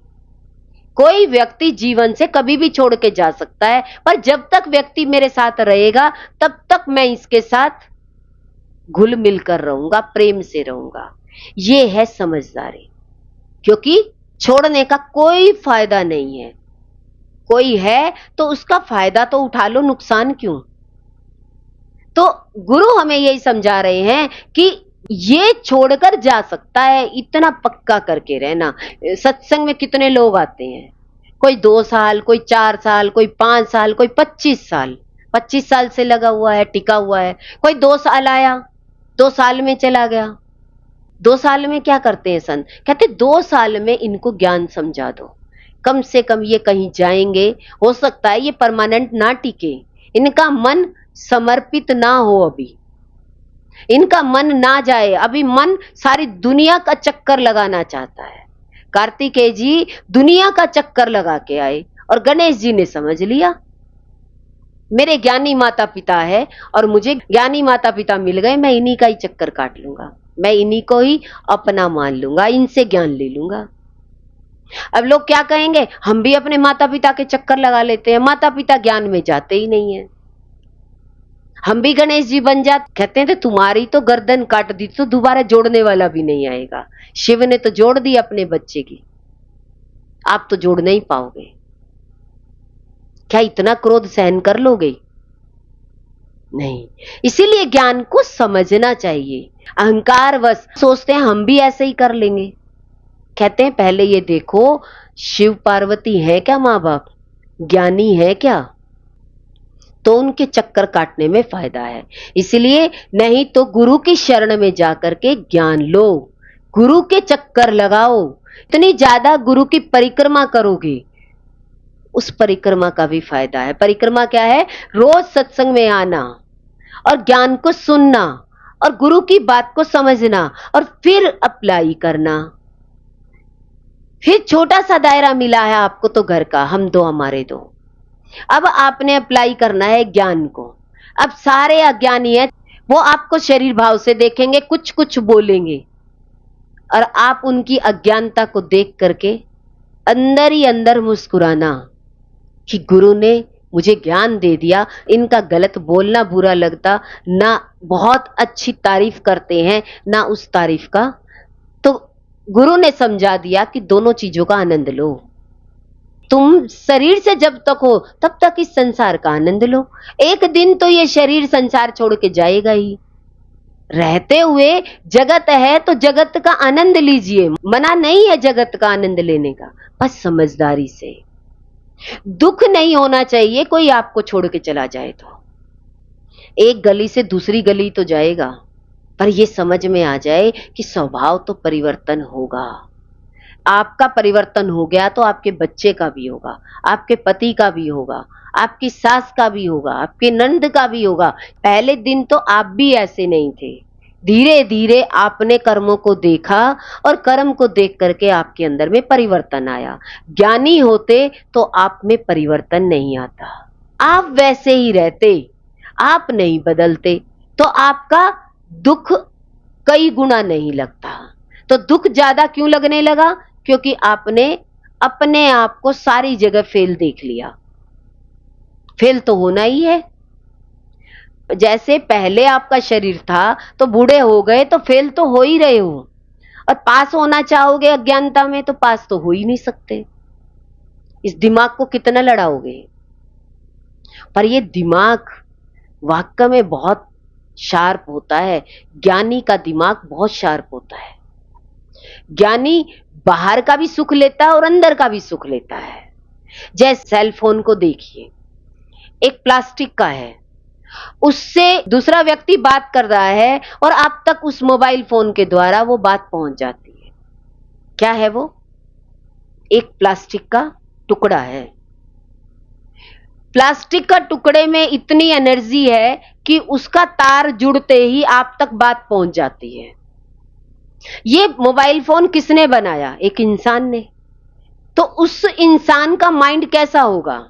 कोई व्यक्ति जीवन से कभी भी छोड़ के जा सकता है, पर जब तक व्यक्ति मेरे साथ रहेगा तब तक मैं इसके साथ घुल मिल कर रहूंगा, प्रेम से रहूंगा। ये है समझदारी, क्योंकि छोड़ने का कोई फायदा नहीं है। कोई है तो उसका फायदा तो उठा लो, नुकसान क्यों? तो गुरु हमें यही समझा रहे हैं कि ये छोड़कर जा सकता है, इतना पक्का करके रहना। सत्संग में कितने लोग आते हैं? कोई 2 साल, कोई 4 साल, कोई 5 साल, कोई 25 साल, 25 साल से लगा हुआ है, टिका हुआ है। कोई 2 साल आया, 2 साल में चला गया। 2 साल में क्या करते हैं संत? कहते 2 साल में इनको ज्ञान समझा दो, कम से कम ये कहीं जाएंगे। हो सकता है ये परमानेंट ना टिके, इनका मन समर्पित ना हो अभी, इनका मन ना जाए। अभी मन सारी दुनिया का चक्कर लगाना चाहता है। कार्तिकेय जी दुनिया का चक्कर लगा के आए और गणेश जी ने समझ लिया मेरे ज्ञानी माता पिता है और मुझे ज्ञानी माता पिता मिल गए, मैं इन्हीं का ही चक्कर काट लूंगा, मैं इन्हीं को ही अपना मान लूंगा, इनसे ज्ञान ले लूंगा। अब लोग क्या कहेंगे, हम भी अपने माता पिता के चक्कर लगा लेते हैं, माता पिता ज्ञान में जाते ही नहीं है। हम भी गणेश जी बन जाते, कहते हैं तो तुम्हारी तो गर्दन काट दी तो दोबारा जोड़ने वाला भी नहीं आएगा। शिव ने तो जोड़ दी अपने बच्चे की, आप तो जोड़ नहीं पाओगे। क्या इतना क्रोध सहन कर लोगे? नहीं। इसीलिए ज्ञान को समझना चाहिए। अहंकार वश सोचते हैं हम भी ऐसे ही कर लेंगे। कहते हैं पहले ये देखो शिव पार्वती है क्या माँ बाप, ज्ञानी है क्या, तो उनके चक्कर काटने में फायदा है। इसलिए नहीं तो गुरु की शरण में जाकर के ज्ञान लो, गुरु के चक्कर लगाओ। इतनी ज्यादा गुरु की परिक्रमा करोगे, उस परिक्रमा का भी फायदा है। परिक्रमा क्या है? रोज सत्संग में आना और ज्ञान को सुनना और गुरु की बात को समझना और फिर अप्लाई करना। फिर छोटा सा दायरा मिला है आपको तो घर का, हम दो हमारे दो। अब आपने अप्लाई करना है ज्ञान को। अब सारे अज्ञानी है, वो आपको शरीर भाव से देखेंगे, कुछ कुछ बोलेंगे और आप उनकी अज्ञानता को देख करके अंदर ही अंदर मुस्कुराना कि गुरु ने मुझे ज्ञान दे दिया, इनका गलत बोलना बुरा लगता, ना बहुत अच्छी तारीफ करते हैं ना उस तारीफ का, तो गुरु ने समझा दिया कि दोनों चीजों का आनंद लो। तुम शरीर से जब तक हो तब तक इस संसार का आनंद लो, एक दिन तो ये शरीर संसार छोड़ के जाएगा ही। रहते हुए जगत है तो जगत का आनंद लीजिए, मना नहीं है जगत का आनंद लेने का, बस समझदारी से। दुख नहीं होना चाहिए कोई आपको छोड़ के चला जाए तो, एक गली से दूसरी गली तो जाएगा, पर यह समझ में आ जाए कि स्वभाव तो परिवर्तन होगा। आपका परिवर्तन हो गया तो आपके बच्चे का भी होगा, आपके पति का भी होगा, आपकी सास का भी होगा, आपके नंद का भी होगा। पहले दिन तो आप भी ऐसे नहीं थे, धीरे धीरे आपने कर्मों को देखा और कर्म को देख करके आपके अंदर में परिवर्तन आया। ज्ञानी होते तो आप में परिवर्तन नहीं आता, आप वैसे ही रहते, आप नहीं बदलते, तो आपका दुख कई गुना नहीं लगता। तो दुख ज्यादा क्यों लगने लगा? क्योंकि आपने अपने आप को सारी जगह फेल देख लिया। फेल तो होना ही है। जैसे पहले आपका शरीर था तो बूढ़े हो गए तो फेल तो हो ही रहे हो, और पास होना चाहोगे अज्ञानता में तो पास तो हो ही नहीं सकते। इस दिमाग को कितना लड़ाओगे? पर ये दिमाग वाकई में बहुत शार्प होता है, ज्ञानी का दिमाग बहुत शार्प होता है। ज्ञानी बाहर का भी सुख लेता है और अंदर का भी सुख लेता है। जैसे सेल फोन को देखिए, एक प्लास्टिक का है, उससे दूसरा व्यक्ति बात कर रहा है और आप तक उस मोबाइल फोन के द्वारा वो बात पहुंच जाती है। क्या है वो? एक प्लास्टिक का टुकड़ा है। प्लास्टिक का टुकड़े में इतनी एनर्जी है कि उसका तार जुड़ते ही आप तक बात पहुंच जाती है। ये मोबाइल फोन किसने बनाया? एक इंसान ने। तो उस इंसान का माइंड कैसा होगा?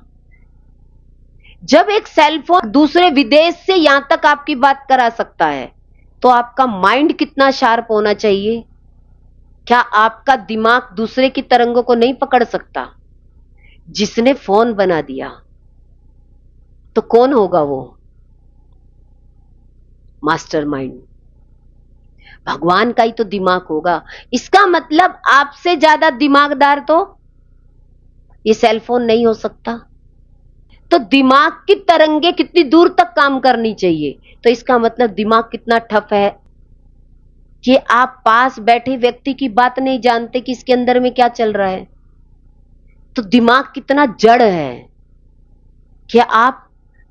जब एक सेल फोन दूसरे विदेश से यहां तक आपकी बात करा सकता है तो आपका माइंड कितना शार्प होना चाहिए? क्या आपका दिमाग दूसरे की तरंगों को नहीं पकड़ सकता? जिसने फोन बना दिया तो कौन होगा वो? मास्टरमाइंड भगवान का ही तो दिमाग होगा। इसका मतलब आपसे ज्यादा दिमागदार तो ये सेल फोन नहीं हो सकता। तो दिमाग की तरंगे कितनी दूर तक काम करनी चाहिए? तो इसका मतलब दिमाग कितना टफ है कि आप पास बैठे व्यक्ति की बात नहीं जानते कि इसके अंदर में क्या चल रहा है। तो दिमाग कितना जड़ है कि आप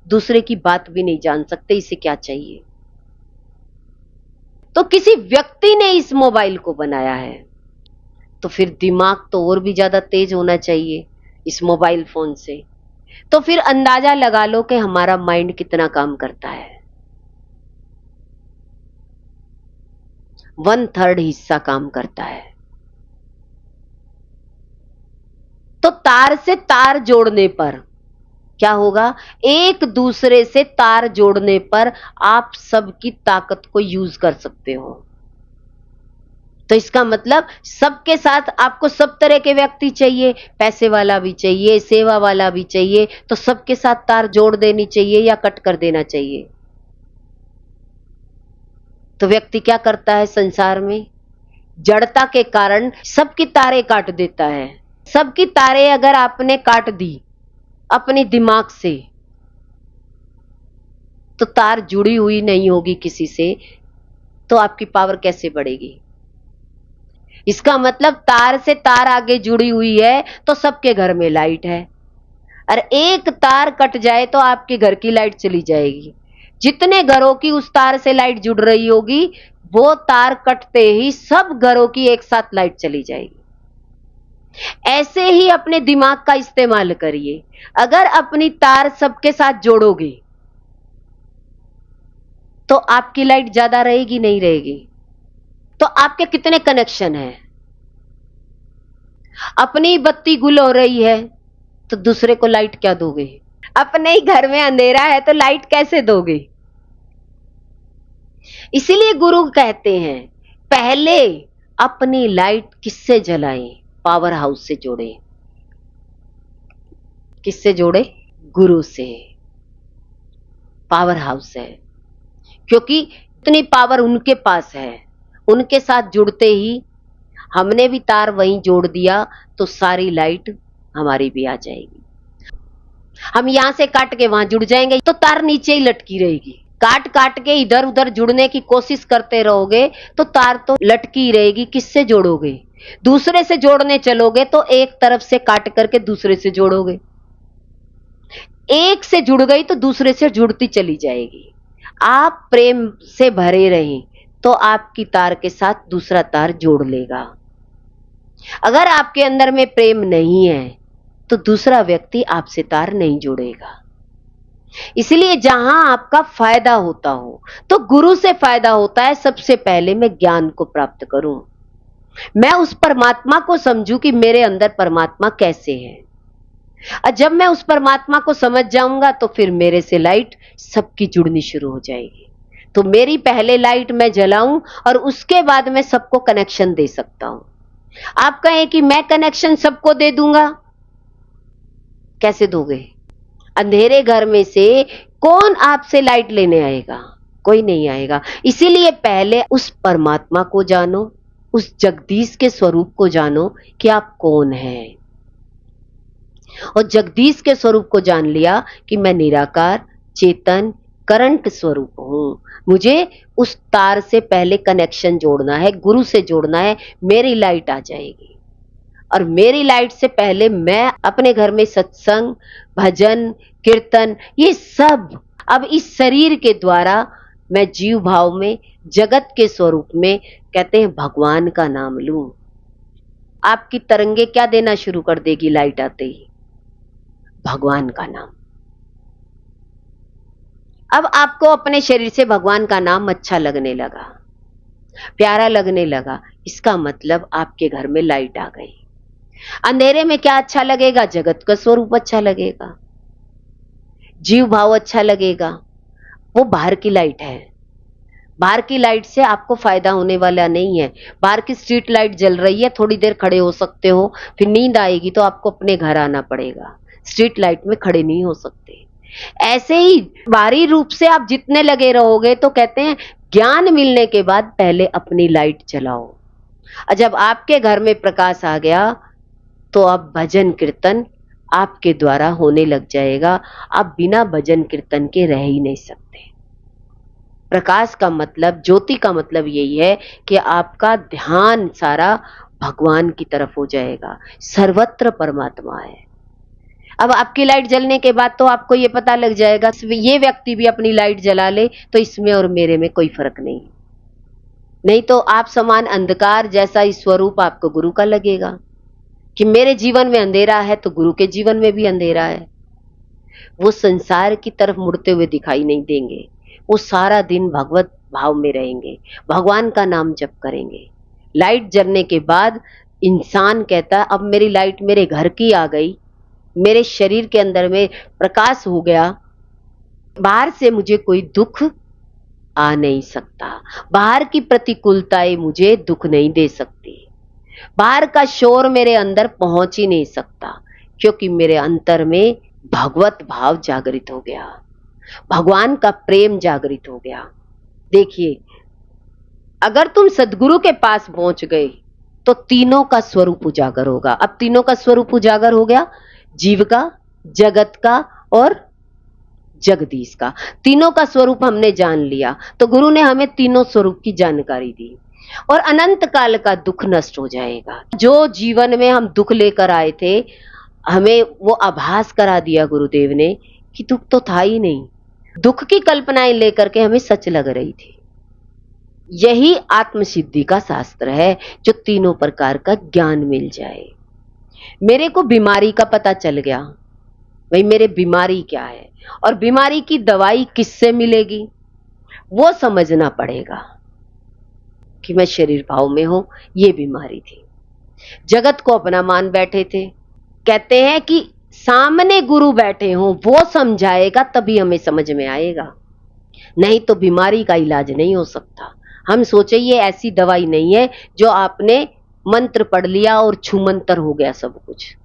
दूसरे की बात भी नहीं जान सकते इसे क्या चाहिए। तो किसी व्यक्ति ने इस मोबाइल को बनाया है, तो फिर दिमाग तो और भी ज्यादा तेज होना चाहिए इस मोबाइल फोन से। तो फिर अंदाजा लगा लो कि हमारा माइंड कितना काम करता है। 1/3 हिस्सा काम करता है। तो तार से तार जोड़ने पर क्या होगा? एक दूसरे से तार जोड़ने पर आप सबकी ताकत को यूज कर सकते हो। तो इसका मतलब सबके साथ आपको सब तरह के व्यक्ति चाहिए, पैसे वाला भी चाहिए, सेवा वाला भी चाहिए, तो सबके साथ तार जोड़ देनी चाहिए या कट कर देना चाहिए। तो व्यक्ति क्या करता है संसार में? जड़ता के कारण सबकी तारें काट देता है। सबकी तारें अगर आपने काट दी अपने दिमाग से, तो तार जुड़ी हुई नहीं होगी किसी से, तो आपकी पावर कैसे बढ़ेगी? इसका मतलब तार से तार आगे जुड़ी हुई है तो सबके घर में लाइट है, और एक तार कट जाए तो आपके घर की लाइट चली जाएगी। जितने घरों की उस तार से लाइट जुड़ रही होगी, वो तार कटते ही सब घरों की एक साथ लाइट चली जाएगी। ऐसे ही अपने दिमाग का इस्तेमाल करिए। अगर अपनी तार सबके साथ जोड़ोगे तो आपकी लाइट ज्यादा रहेगी, नहीं रहेगी? तो आपके कितने कनेक्शन हैं? अपनी बत्ती गुल हो रही है तो दूसरे को लाइट क्या दोगे? अपने ही घर में अंधेरा है तो लाइट कैसे दोगे? इसीलिए गुरु कहते हैं पहले अपनी लाइट किससे जलाएं? पावर हाउस से जोड़े। किससे जोड़े? गुरु से। पावर हाउस है, क्योंकि इतनी पावर उनके पास है। उनके साथ जुड़ते ही हमने भी तार वहीं जोड़ दिया तो सारी लाइट हमारी भी आ जाएगी। हम यहां से काट के वहां जुड़ जाएंगे तो तार नीचे ही लटकी रहेगी। काट काट के इधर उधर जुड़ने की कोशिश करते रहोगे तो तार तो लटकी रहेगी। किससे जोड़ोगे? दूसरे से जोड़ने चलोगे तो एक तरफ से काट करके दूसरे से जोड़ोगे। एक से जुड़ गई तो दूसरे से जुड़ती चली जाएगी। आप प्रेम से भरे रहें तो आपकी तार के साथ दूसरा तार जोड़ लेगा। अगर आपके अंदर में प्रेम नहीं है तो दूसरा व्यक्ति आपसे तार नहीं जोड़ेगा। इसलिए जहां आपका फायदा होता हो, तो गुरु से फायदा होता है। सबसे पहले मैं ज्ञान को प्राप्त करूं, मैं उस परमात्मा को समझूं कि मेरे अंदर परमात्मा कैसे है। और जब मैं उस परमात्मा को समझ जाऊंगा तो फिर मेरे से लाइट सबकी जुड़नी शुरू हो जाएगी। तो मेरी पहले लाइट मैं जलाऊं और उसके बाद मैं सबको कनेक्शन दे सकता हूं। आप कहें कि मैं कनेक्शन सबको दे दूंगा, कैसे दोगे? अंधेरे घर में से कौन आपसे लाइट लेने आएगा? कोई नहीं आएगा। इसीलिए पहले उस परमात्मा को जानो, उस जगदीश के स्वरूप को जानो कि आप कौन हैं। और जगदीश के स्वरूप को जान लिया कि मैं निराकार चेतन करंट स्वरूप हूं। मुझे उस तार से पहले कनेक्शन जोड़ना है, गुरु से जोड़ना है, मेरी लाइट आ जाएगी। और मेरी लाइट से पहले मैं अपने घर में सत्संग, भजन, कीर्तन, ये सब अब इस शरीर के द्वारा मैं जीव भाव में, जगत के स्वरूप में, कहते हैं भगवान का नाम लूं। आपकी तरंगे क्या देना शुरू कर देगी लाइट आते ही? भगवान का नाम। अब आपको अपने शरीर से भगवान का नाम अच्छा लगने लगा, प्यारा लगने लगा। इसका मतलब आपके घर में लाइट आ गई। अंधेरे में क्या अच्छा लगेगा? जगत का स्वरूप अच्छा लगेगा, जीव भाव अच्छा लगेगा। वो बाहर की लाइट है। बाहर की लाइट से आपको फायदा होने वाला नहीं है। बाहर की स्ट्रीट लाइट जल रही है, थोड़ी देर खड़े हो सकते हो, फिर नींद आएगी तो आपको अपने घर आना पड़ेगा। स्ट्रीट लाइट में खड़े नहीं हो सकते। ऐसे ही बाहरी रूप से आप जितने लगे रहोगे, तो कहते हैं ज्ञान मिलने के बाद पहले अपनी लाइट जलाओ। और जब आपके घर में प्रकाश आ गया तो अब भजन कीर्तन आपके द्वारा होने लग जाएगा। आप बिना भजन कीर्तन के रह ही नहीं सकते। प्रकाश का मतलब, ज्योति का मतलब यही है कि आपका ध्यान सारा भगवान की तरफ हो जाएगा। सर्वत्र परमात्मा है। अब आपकी लाइट जलने के बाद तो आपको ये पता लग जाएगा, ये व्यक्ति भी अपनी लाइट जला ले तो इसमें और मेरे में कोई फर्क नहीं। नहीं तो आप समान अंधकार जैसा ही स्वरूप आपको गुरु का लगेगा कि मेरे जीवन में अंधेरा है तो गुरु के जीवन में भी अंधेरा है। वो संसार की तरफ मुड़ते हुए दिखाई नहीं देंगे। वो सारा दिन भगवत भाव में रहेंगे, भगवान का नाम जप करेंगे। लाइट जलने के बाद इंसान कहता है अब मेरी लाइट मेरे घर की आ गई, मेरे शरीर के अंदर में प्रकाश हो गया, बाहर से मुझे कोई दुख आ नहीं सकता, बाहर की प्रतिकूलताएं मुझे दुख नहीं दे सकती, बाहर का शोर मेरे अंदर पहुंच ही नहीं सकता, क्योंकि मेरे अंतर में भगवत भाव जागृत हो गया, भगवान का प्रेम जागृत हो गया। देखिए, अगर तुम सदगुरु के पास पहुंच गए तो तीनों का स्वरूप उजागर होगा। अब तीनों का स्वरूप उजागर हो गया, जीव का, जगत का और जगदीश का। तीनों का स्वरूप हमने जान लिया तो गुरु ने हमें तीनों स्वरूप की जानकारी दी और अनंत काल का दुख नष्ट हो जाएगा। जो जीवन में हम दुख लेकर आए थे, हमें वो आभास करा दिया गुरुदेव ने कि दुख तो था ही नहीं। दुख की कल्पनाएं लेकर के हमें सच लग रही थी। यही आत्मसिद्धि का शास्त्र है, जो तीनों प्रकार का ज्ञान मिल जाए। मेरे को बीमारी का पता चल गया, भाई मेरे बीमारी क्या है और बीमारी की दवाई किससे मिलेगी, वो समझना पड़ेगा कि मैं शरीर भाव में हूं, ये बीमारी थी। जगत को अपना मान बैठे थे। कहते हैं कि सामने गुरु बैठे हों, वो समझाएगा तभी हमें समझ में आएगा, नहीं तो बीमारी का इलाज नहीं हो सकता। हम सोचे ये ऐसी दवाई नहीं है जो आपने मंत्र पढ़ लिया और छूमंतर हो गया सब कुछ,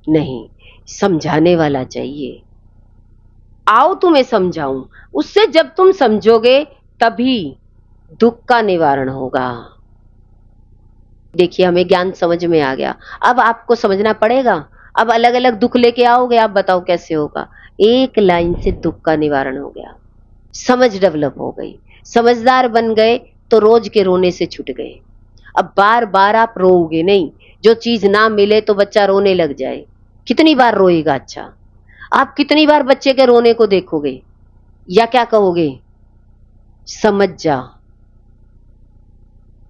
नहीं, समझाने वाला चाहिए। आओ तुम्हें समझाऊं, उससे जब तुम समझोगे तभी दुख का निवारण होगा। देखिए, हमें ज्ञान समझ में आ गया, अब आपको समझना पड़ेगा। अब अलग अलग दुख लेके आओगे, आप बताओ कैसे होगा। एक लाइन से दुख का निवारण हो गया, समझ डेवलप हो गई, समझदार बन गए तो रोज के रोने से छूट गए। अब बार बार आप रोओगे नहीं। जो चीज ना मिले तो बच्चा रोने लग जाए, कितनी बार रोएगा? अच्छा, आप कितनी बार बच्चे के रोने को देखोगे या क्या कहोगे? समझ जा,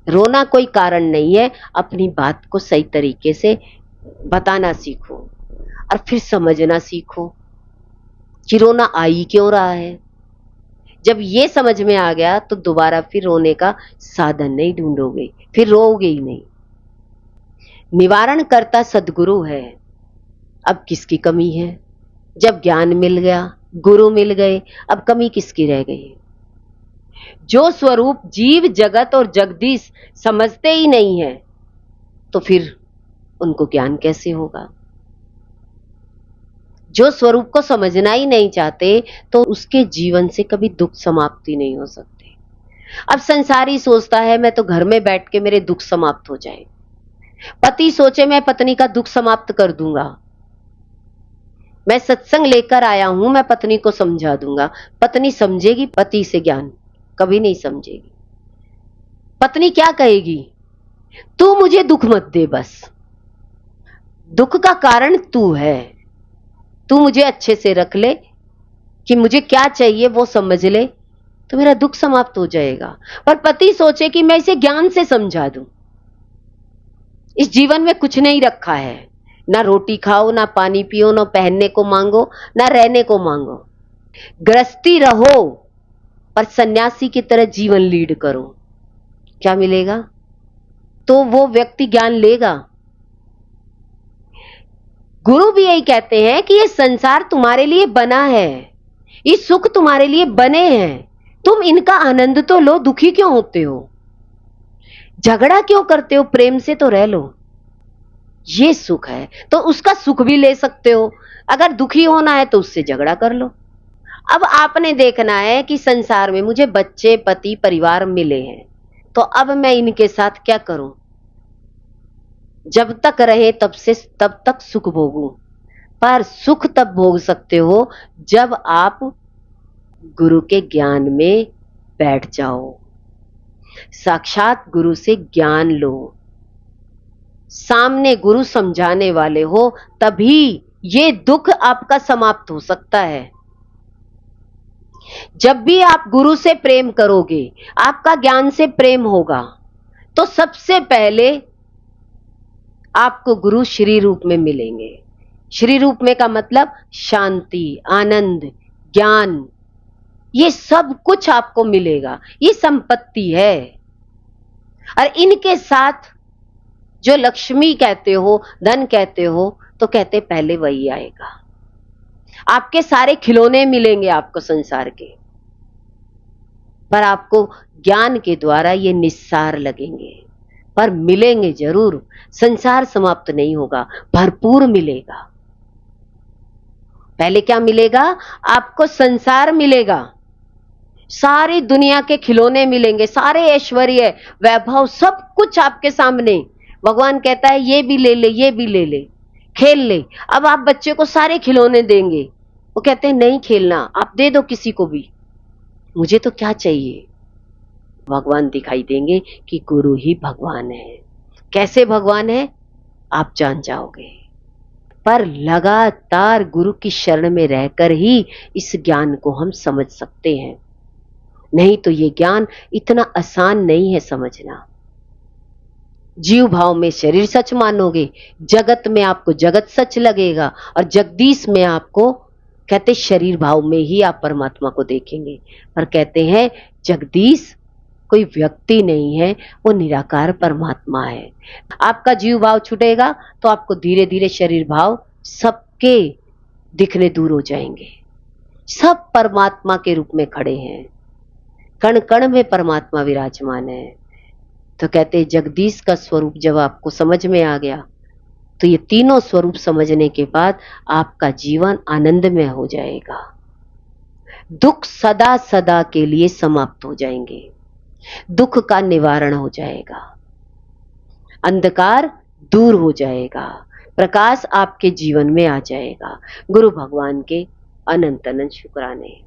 रोना कोई कारण नहीं है। अपनी बात को सही तरीके से बताना सीखो और फिर समझना सीखो कि रोना आ ही क्यों रहा है। जब ये समझ में आ गया तो दोबारा फिर रोने का साधन नहीं ढूंढोगे, फिर रोओगे ही नहीं। निवारण करता सदगुरु है। अब किसकी कमी है? जब ज्ञान मिल गया, गुरु मिल गए, अब कमी किसकी रह गई? जो स्वरूप जीव जगत और जगदीश समझते ही नहीं है तो फिर उनको ज्ञान कैसे होगा? जो स्वरूप को समझना ही नहीं चाहते तो उसके जीवन से कभी दुख समाप्ति नहीं हो सकती। अब संसारी सोचता है मैं तो घर में बैठ के मेरे दुख समाप्त हो जाए, पति सोचे मैं पत्नी का दुख समाप्त कर दूंगा, मैं सत्संग लेकर आया हूं, मैं पत्नी को समझा दूंगा। पत्नी समझेगी पति से ज्ञान? कभी नहीं समझेगी। पत्नी क्या कहेगी? तू मुझे दुख मत दे, बस दुख का कारण तू है, तू मुझे अच्छे से रख ले, कि मुझे क्या चाहिए वो समझ ले तो मेरा दुख समाप्त हो जाएगा। पर पति सोचे कि मैं इसे ज्ञान से समझा दूं। इस जीवन में कुछ नहीं रखा है, ना रोटी खाओ, ना पानी पियो, ना पहनने को मांगो, ना रहने को मांगो। गृहस्थी रहो पर सन्यासी की तरह जीवन लीड करो। क्या मिलेगा? तो वो व्यक्ति ज्ञान लेगा। गुरु भी यही कहते हैं कि ये संसार तुम्हारे लिए बना है, ये सुख तुम्हारे लिए बने हैं, तुम इनका आनंद तो लो, दुखी क्यों होते हो? झगड़ा क्यों करते हो? प्रेम से तो रह लो। ये सुख है तो उसका सुख भी ले सकते हो। अगर दुखी होना है तो उससे झगड़ा कर लो। अब आपने देखना है कि संसार में मुझे बच्चे, पति, परिवार मिले हैं, तो अब मैं इनके साथ क्या करूं? जब तक रहे तब तक सुख भोगूं। पर सुख तब भोग सकते हो जब आप गुरु के ज्ञान में बैठ जाओ, साक्षात गुरु से ज्ञान लो, सामने गुरु समझाने वाले हो, तभी ये दुख आपका समाप्त हो सकता है। जब भी आप गुरु से प्रेम करोगे, आपका ज्ञान से प्रेम होगा, तो सबसे पहले आपको गुरु श्री रूप में मिलेंगे। श्री रूप में का मतलब शांति, आनंद, ज्ञान, ये सब कुछ आपको मिलेगा, ये संपत्ति है। और इनके साथ जो लक्ष्मी कहते हो, धन कहते हो, तो कहते पहले वही आएगा। आपके सारे खिलौने मिलेंगे आपको संसार के, पर आपको ज्ञान के द्वारा ये निस्सार लगेंगे, पर मिलेंगे जरूर। संसार समाप्त नहीं होगा, भरपूर मिलेगा। पहले क्या मिलेगा? आपको संसार मिलेगा, सारी दुनिया के खिलौने मिलेंगे, सारे ऐश्वर्य वैभव सब कुछ आपके सामने। भगवान कहता है ये भी ले ले, ये भी ले ले, खेल ले। अब आप बच्चे को सारे खिलौने देंगे, वो कहते हैं नहीं खेलना, आप दे दो किसी को भी, मुझे तो क्या चाहिए। भगवान दिखाई देंगे कि गुरु ही भगवान है। कैसे भगवान है आप जान जाओगे, पर लगातार गुरु की शरण में रहकर ही इस ज्ञान को हम समझ सकते हैं। नहीं तो ये ज्ञान इतना आसान नहीं है समझना। जीव भाव में शरीर सच मानोगे, जगत में आपको जगत सच लगेगा, और जगदीश में आपको कहते शरीर भाव में ही आप परमात्मा को देखेंगे। पर कहते हैं जगदीश कोई व्यक्ति नहीं है, वो निराकार परमात्मा है। आपका जीव भाव छूटेगा तो आपको धीरे धीरे शरीर भाव सबके दिखने दूर हो जाएंगे। सब परमात्मा के रूप में खड़े हैं, कण कण में परमात्मा विराजमान है। तो कहते जगदीश का स्वरूप जब आपको समझ में आ गया, तो ये तीनों स्वरूप समझने के बाद आपका जीवन आनंदमय हो जाएगा। दुख सदा सदा के लिए समाप्त हो जाएंगे, दुख का निवारण हो जाएगा, अंधकार दूर हो जाएगा, प्रकाश आपके जीवन में आ जाएगा। गुरु भगवान के अनंत अनंत शुक्राने।